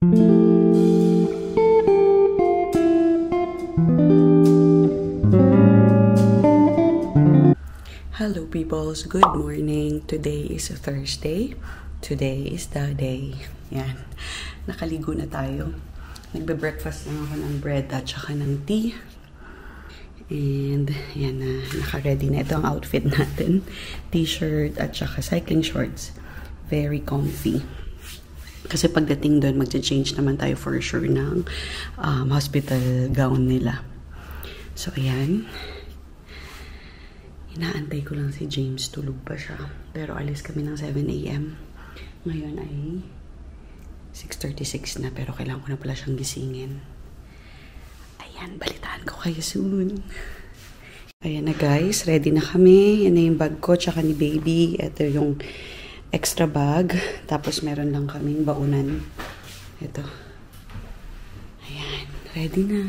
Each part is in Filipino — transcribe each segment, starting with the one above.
Hello peoples, good morning. Today is a Thursday. Today is the day. Yan. Nakaligo na tayo. Nagbe-breakfast lang ako ng bread at saka ng tea. And yan na, naka-ready na. Ito ang outfit natin. T-shirt at saka cycling shorts. Very comfy. Kasi pagdating doon, magcha-change naman tayo for sure ng hospital gown nila. So ayan. Inaantay ko lang si James. Tulog pa siya. Pero alis kami ng 7 AM. Ngayon ay 6:36 na. Pero kailangan ko na pala siyang gisingin. Ayan, balitaan ko kayo soon. Ayan na guys. Ready na kami. Yan na yung bag ko. Tsaka ni baby. Ito yung extra bag. Tapos meron lang kaming baunan. Ito. Ayan. Ready na.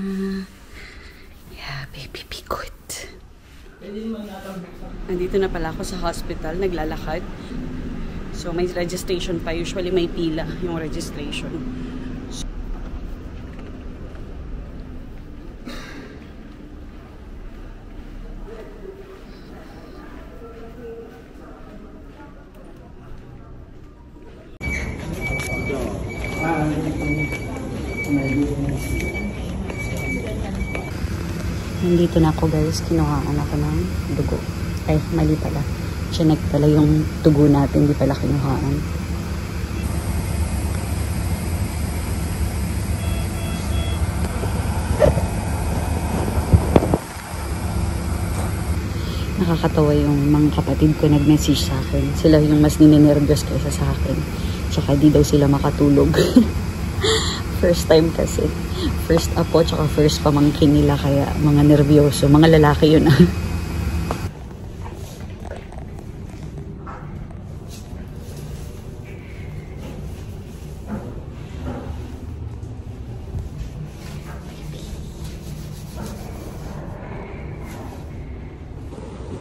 Yeah, baby, be good. Nandito na pala ako sa hospital, naglalakad. So may registration pa, usually may pila yung registration. Nandito na ako guys, kinuhaan ako ng dugo. Ay, mali pala. Chinek pala yung dugo natin, hindi pala kinuhaan. Nakakatawa yung mga kapatid ko nag-message sa akin. Sila yung mas ninenervyos kaysa sa akin. Tsaka di daw sila makatulog. First time kasi. First apo, tsaka first pamangkin nila, kaya mga nervyoso. Mga lalaki yun ah.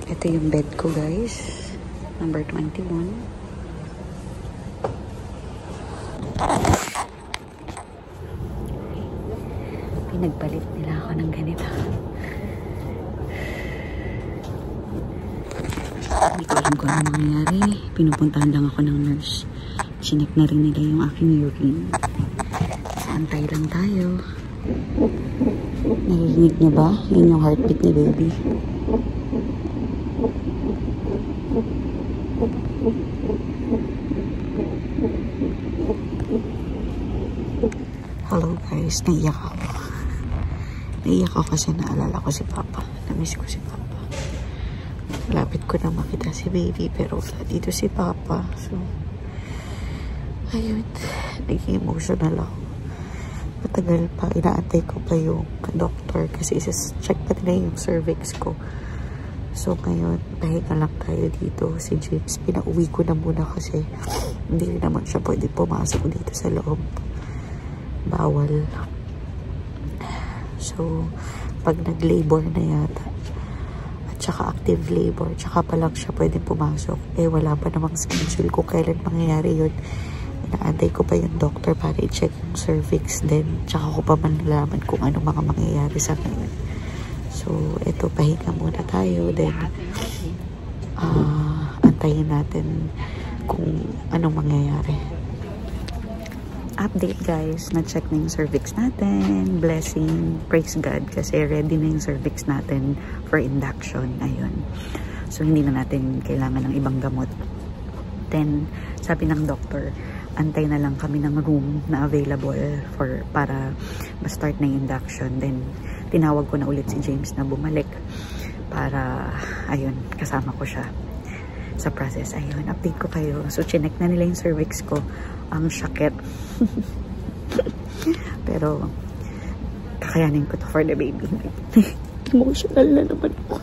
Ito yung bed ko guys. Number 21. Pinagpalit nila ako ng ganito. Hindi ko alam kung ano mangyayari. Pinupuntahan lang ako ng nurse. Chinek na rin nila yung aking urine. So, antay lang tayo. Naririnig niyo ba? Yun yung heartbeat ni baby. Hello guys, naiyak ako. Naiyak ako kasi naalala ko si Papa. Namiss ko si Papa. Malapit ko na makita si baby pero wala dito si Papa. So, ayun. Naging emotional ako. Matagal pa. Inaantay ko pa yung doctor kasi check pa nila yung cervix ko. So, ngayon, pahinga lang tayo dito. Si James, pinauwi ko na muna kasi hindi rin naman siya pwede pumasok dito sa loob. Bawal. So, pag nag-labor na yata, at saka active labor, tsaka pa lang siya pwede pumasok. Eh, wala pa namang schedule kung kailan mangyayari yun. Inaantay ko pa yung doctor para i-check yung cervix din. Tsaka ko pa man nalaman kung ano mga mangyayari sa ngayon. So, eto, pahinga muna tayo. Then, antayin natin kung anong mangyayari. Update guys, na-check na yung cervix natin. Blessing, praise God, kasi ready na yung cervix natin for induction. Ayun. So, hindi na natin kailangan ng ibang gamot. Then, sabi ng doctor, antay na lang kami ng room na available para ma-start na yung induction. Then, tinawag ko na ulit si James na bumalik para, ayun, kasama ko siya sa process. Ayun, update ko kayo. So, chinek na nila yung cervix ko. Ang sakit. Pero, kakayanin ko to for the baby. Emotional na naman ako.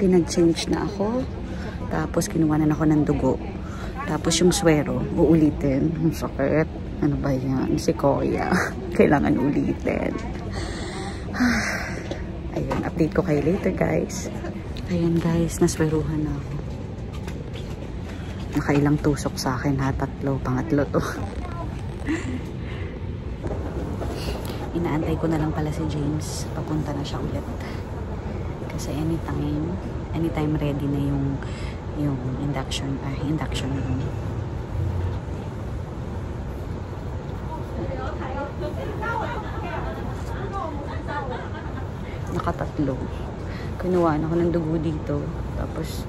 Pinag-change na ako. Tapos, kinuha na ako ng dugo. Tapos, yung swero, uulitin. Ang sakit. Ano ba yan? Si Koya. Kailangan ulitin. Ayun, update ko kayo later, guys. Ayan, guys. Nasweruhan na ako. Nakailang tusok sa akin ha, 3, pangatlo to. Inaantay ko na lang pala si James. Papunta na siya ulit. Kasi anytime ready na yung induction room. Nakatatlo. Kinuhaan ako ng dugo dito. Tapos,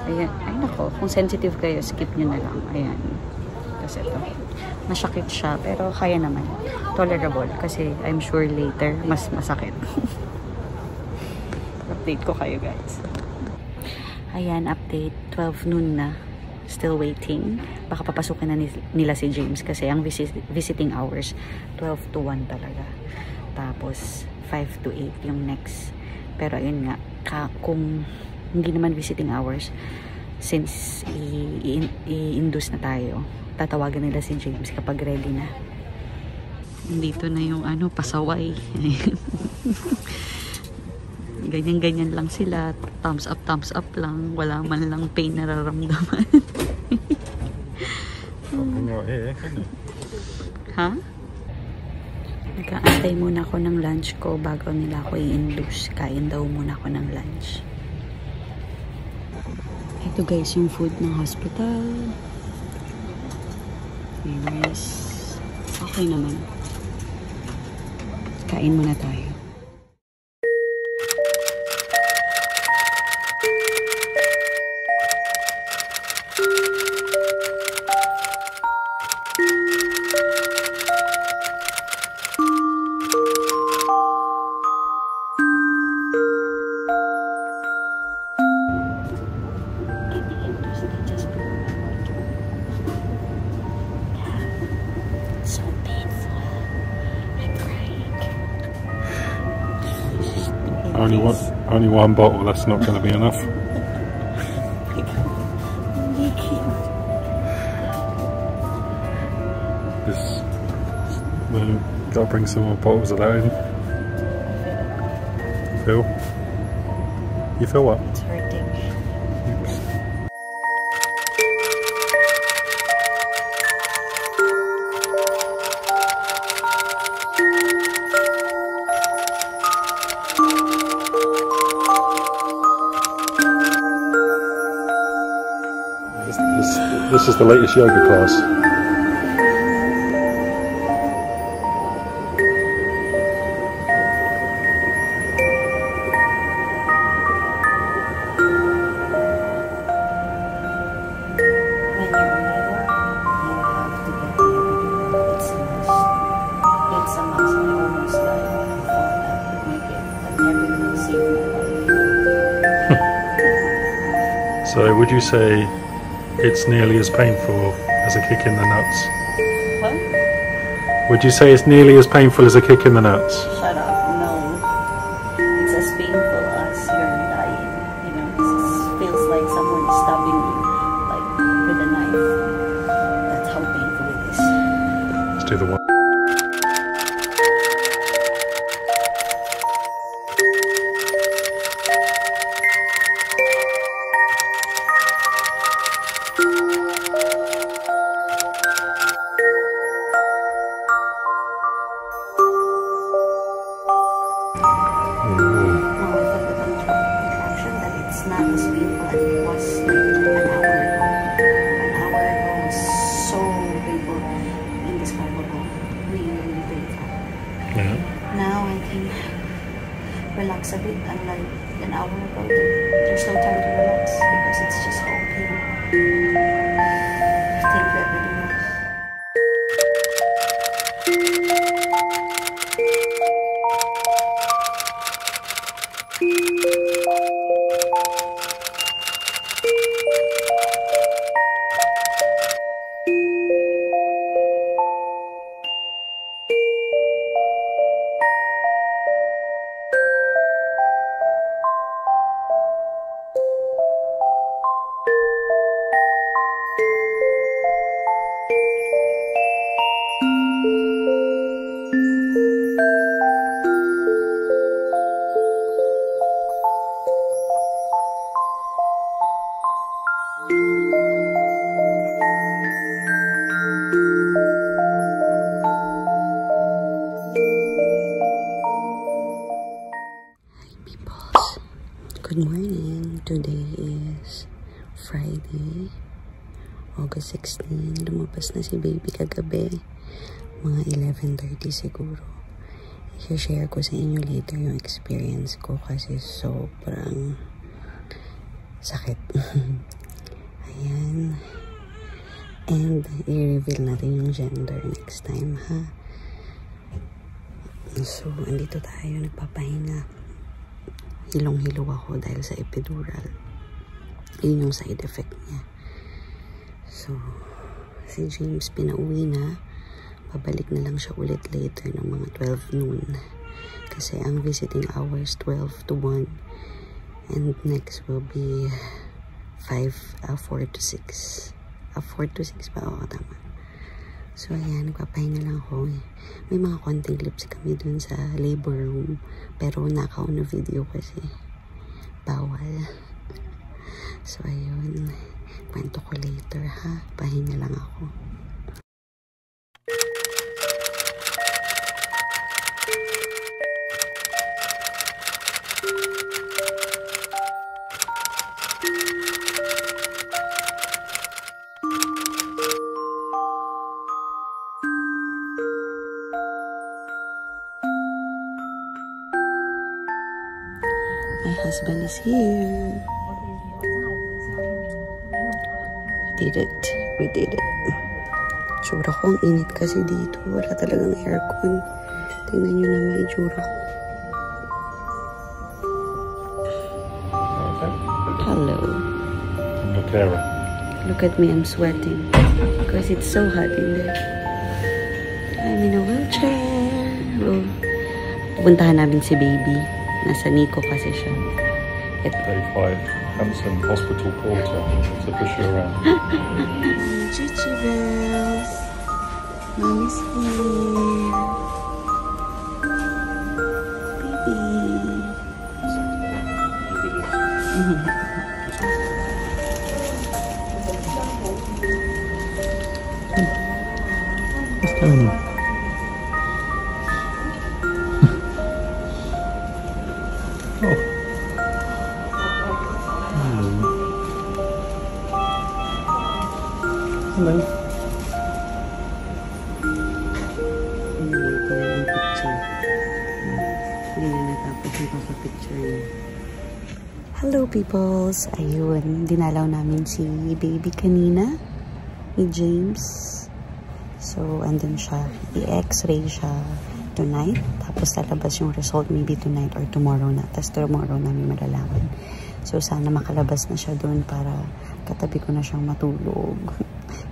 ayan. Ay nako, kung sensitive kayo, skip nyo na lang. Ayan. Kasi ito. Masakit siya, pero kaya naman. Tolerable. Kasi I'm sure later, mas masakit. Update ko kayo guys. Ayan, update. 12 noon na. Still waiting. Baka papasukin na nila si James kasi ang visiting hours 12 to 1 talaga. Tapos 5 to 8 yung next. Pero ayun nga, kung hindi naman visiting hours, since i-induce na tayo, tatawagan nila si James kapag ready na. Dito na yung pasaway. Ganyan-ganyan lang sila. Thumbs up lang. Wala man lang pain nararamdaman. Ha? Nag-aantay muna ako ng lunch ko bago nila ako i-induce. Kain daw muna ako ng lunch. Ito guys yung food ng hospital. Anyways, okay naman. Kain muna tayo. Only one bottle, that's not going to be enough. Gotta bring some more bottles of that in. Phil? You feel what? It's hurting. Oops. This is the latest yoga class. So would you say it's nearly as painful as a kick in the nuts? What? Would you say it's nearly as painful as a kick in the nuts? Shut up, no. It's as painful as you're dying. You know, it feels like someone is stabbing you, like with a knife. That's how painful it is. Let's do the one. Relax a bit, unlike an hour ago. There's no time to relax because it's just all pain. Thank you, everyone. August 16. Lumabas na si baby kagabi. Mga 11:30 siguro. I-share ko sa inyo later yung experience ko kasi sobrang sakit. Ayan. And i-reveal natin yung gender next time, ha? So, andito tayo, nagpapahinga. Hilong-hilo ako dahil sa epidural. Yun yung side effect niya. So, si James pinauwi na. Babalik na lang siya ulit later ng mga 12 noon. Kasi ang visiting hours 12 to 1. And next will be 4 to 6. 4 to 6 pa? Oo, tama. So, ayan, nagpapahinga lang ako. May mga konting clips kami dun sa labor room. Pero nakaw na video kasi bawal. So, ayun. Kwento ko later, ha? Pahinga lang ako. My husband is here. We did it. Tsura ko, ang init kasi dito. Wala talagang aircon. Tingnan nyo naman yung tsura ko. Hello. Look at me, I'm sweating. Because it's so hot in there. I'm in a wheelchair. Oh. Pupuntahan namin si baby. Nasa Nico kasi siya. Day 5, Hanson Hospital Porter to push you around. Chichi bells. Mommy's here. Baby. What's going on? Hello. Hello peoples! Ayun, dinalaw namin si baby kanina ni James. So, andun siya. I-x-ray siya tonight. Tapos lalabas yung result maybe tonight or tomorrow na. Tapos tomorrow namin malalaman. So, sana makalabas na siya doon para katabi ko na siyang matulog.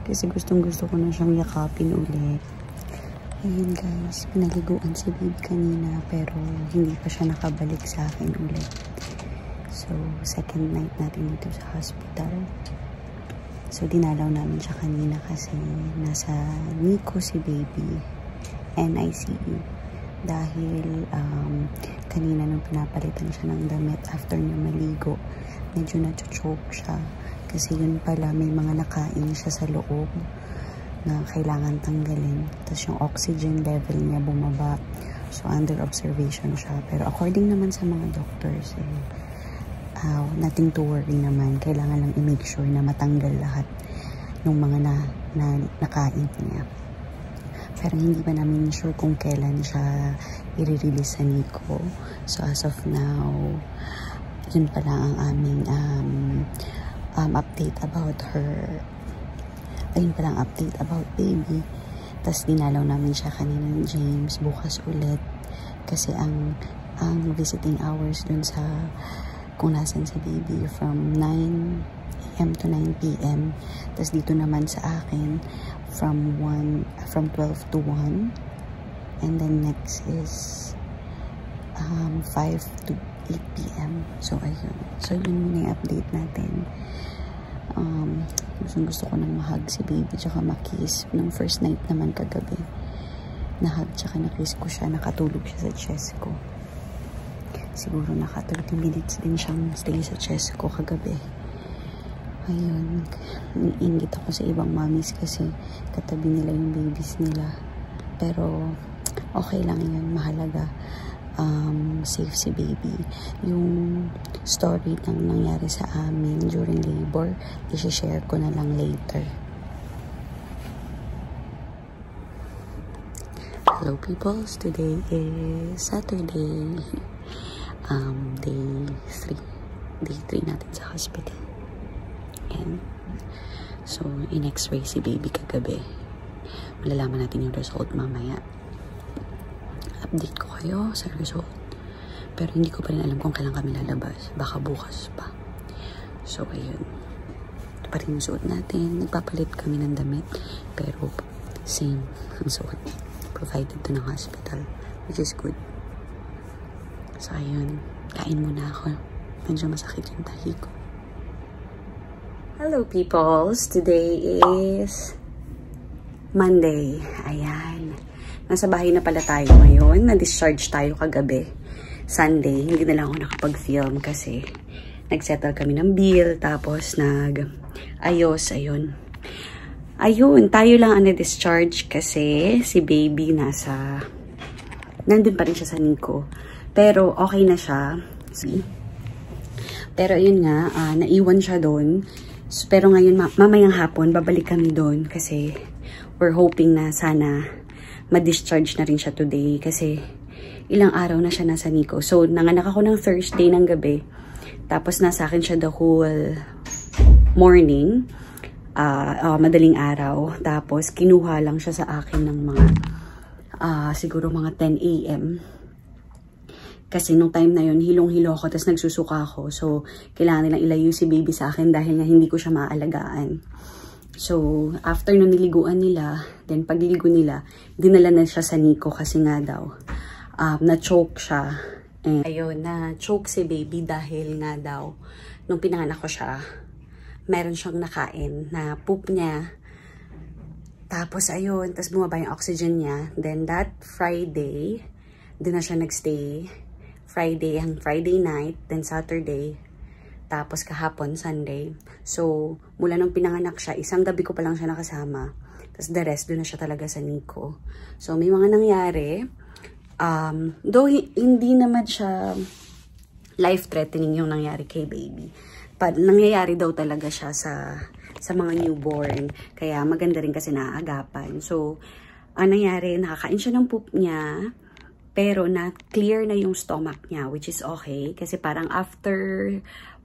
Kasi gustong-gusto ko na siyang yakapin ulit. Ayun guys, pinaliguan si baby kanina pero hindi pa siya nakabalik sa akin ulit. So, second night natin dito sa hospital. So, dinalaw namin siya kanina kasi nasa Nico si baby. NICU. Dahil kanina nung pinapalitan siya ng damit after niya maligo, medyo na-choke siya. Kasi yun pala, may mga nakain siya sa loob na kailangan tanggalin. Tapos yung oxygen level niya bumaba. So, under observation siya. Pero according naman sa mga doctors, nothing to worry naman. Kailangan lang i-make sure na matanggal lahat ng mga nakain niya. Pero hindi pa namin sure kung kailan siya i-release sa Nico. So, as of now, yun pala ang aming update about her. Ayun palang update about baby. Tapos dinalaw namin siya kanina ni James. Bukas ulit. Kasi ang visiting hours dun sa kung nasan si baby from 9 AM to 9 PM. Tapos dito naman sa akin from 12 to 1. And then next is 5 to 8 PM. So, ayun. So, yun muna yung update natin. Gusto ko nang mahag si baby tsaka makiss. Nung first night naman kagabi, nahag tsaka nakiss ko siya. Nakatulog siya sa chest ko. Siguro naka 30 minutes din siyang stay sa chest ko kagabi. Ayun. Iingit ako sa ibang mommies kasi katabi nila yung babies nila. Pero okay lang yun. Mahalaga. Safe si baby. Yung story ng nangyari sa amin during labor, i-share ko na lang later. Hello peoples, today is Saturday, day 3 natin sa hospital. And so in-x-ray si baby kagabi. Malalaman natin yung result mamaya. Update ko kayo sa result, pero hindi ko pa rin alam kung kailan kami lalabas, baka bukas pa. So ayun, ito pa rin yung suot natin. Nagpapalit kami ng damit, pero same ang suot provided to ng hospital, which is good. So ayun, kain muna ako, medyo masakit yung tahi ko. Hello peoples, today is Monday. Ayan, nasa bahay na pala tayo ngayon. Na-discharge tayo kagabi Sunday. Hindi na lang ako nakapag-film kasi nag-settle kami ng bill, tapos nag-ayos. Ayun, tayo lang ang na-discharge kasi si baby nandun pa rin siya sa Nico. Pero okay na siya. See? Pero yun nga, naiwan siya doon. Pero ngayon, mamayang hapon, babalik kami doon kasi we're hoping na sana ma-discharge na rin siya today kasi ilang araw na siya nasa Nico. So, nanganak ako ng Thursday ng gabi. Tapos nasa akin siya the whole morning. Madaling araw. Tapos, kinuha lang siya sa akin ng mga, siguro mga 10 AM. Kasi nung time na yun, hilong-hilo ako, tapos nagsusuka ako. So, kailangan nilang ilayo si baby sa akin dahil nga hindi ko siya maaalagaan. So, after nung niliguan nila, then pagligo nila, dinala na siya sa Nico kasi nga daw, na-choke siya. And, ayun, na-choke si baby dahil nga daw, nung pinanganak ko siya, meron siyang nakain na poop niya. Tapos, ayun, tapos bumaba yung oxygen niya. Then, that Friday, doon na siya nagstay. Friday night, then Saturday. Tapos, kahapon, Sunday. So, mula nung pinanganak siya, isang gabi ko pa lang siya nakasama. Tapos, the rest, doon na siya talaga sa Nico. So, may mga nangyari. Though, hindi naman siya life-threatening yung nangyari kay baby. Nangyayari daw talaga siya sa mga newborn. Kaya maganda rin kasi naaagapan. So, ang nangyari, nakakain siya ng poop niya, pero na-clear na yung stomach niya, which is okay. Kasi parang after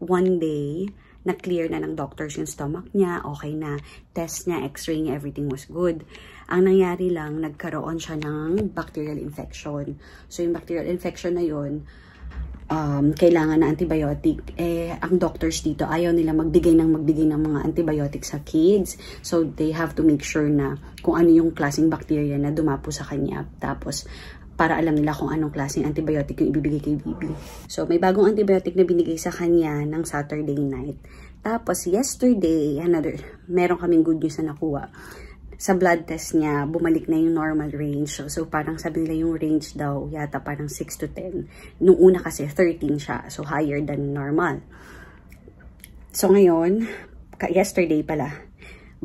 1 day, na-clear na ng doctors yung stomach niya, okay na. Test niya, x-ray niya, everything was good. Ang nangyari lang, nagkaroon siya ng bacterial infection. So, yung bacterial infection na yun, kailangan na antibiotic. Ang doctors dito, ayaw nila magbigay ng mga antibiotics sa kids. So, they have to make sure na kung ano yung klaseng bacteria na dumapo sa kanya. Tapos, para alam nila kung anong klaseng antibiotic yung ibibigay kay baby. So, may bagong antibiotic na binigay sa kanya ng Saturday night. Tapos, yesterday, meron kaming good news na nakuha. Sa blood test niya, bumalik na yung normal range. So, parang sabi nila yung range daw, yata parang 6 to 10. Nung una kasi, 13 siya. So, higher than normal. So, ngayon, yesterday pala,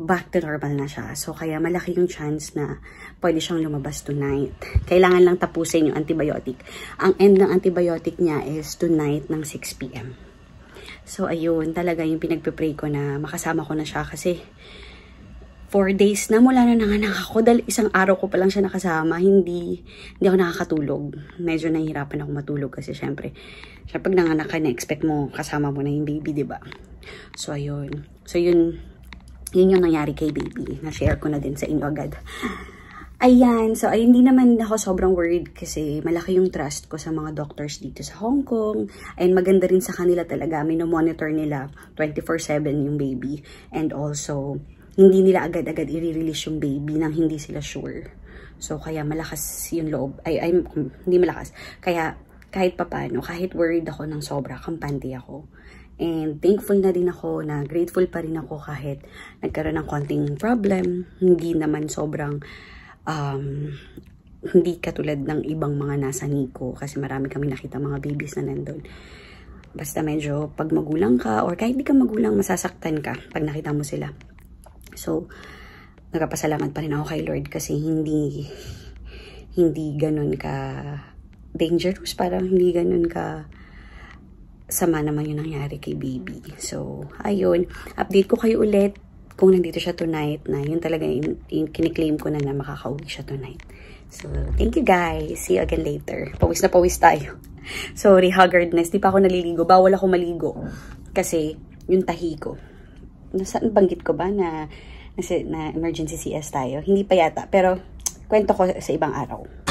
back to normal na siya. So, kaya malaki yung chance na pwede siyang lumabas tonight. Kailangan lang tapusin yung antibiotic. Ang end ng antibiotic niya is tonight ng 6 PM. So, ayun, talaga yung pinagpipray ko na makasama ko na siya kasi 4 days na mula na nanganak ako. Dahil isang araw ko pa lang siya nakasama. Hindi ako nakakatulog. Medyo nahihirapan ako matulog kasi syempre pag nanganak ka, na-expect mo kasama mo na yung baby, diba? So, ayun. So, yun yung nangyari kay baby. Na-share ko na din sa inyo agad. Ayan. So, hindi naman ako sobrang worried kasi malaki yung trust ko sa mga doctors dito sa Hong Kong. And maganda rin sa kanila talaga. Monitor nila 24/7 yung baby. And also, hindi nila agad-agad i-release yung baby nang hindi sila sure. So, kaya malakas yung loob. Hindi malakas. Kaya, kahit papano, kahit worried ako ng sobra, kampante ako. And thankful na din ako na grateful pa rin ako kahit nagkaroon ng konting problem. Hindi naman sobrang, hindi katulad ng ibang mga nasa Nico. Kasi marami kami nakita mga babies na nandun. Basta medyo pag magulang ka, or kahit di ka magulang, masasaktan ka pag nakita mo sila. So, nagpapasalamat pa rin ako kay Lord kasi hindi ganun ka dangerous, parang hindi ganun ka sama naman yung nangyari kay baby. So, ayun, update ko kayo ulit kung nandito siya tonight na yun talaga yung kiniklaim ko na makakauwi siya tonight. So, thank you guys. See you again later. Pawis na pawis tayo. Sorry, haggardness. Di pa ako naliligo. Bawal ako maligo. Kasi, yung tahi ko. Nasaan banggit ko ba na emergency CS tayo? Hindi pa yata. Pero, kwento ko sa ibang araw.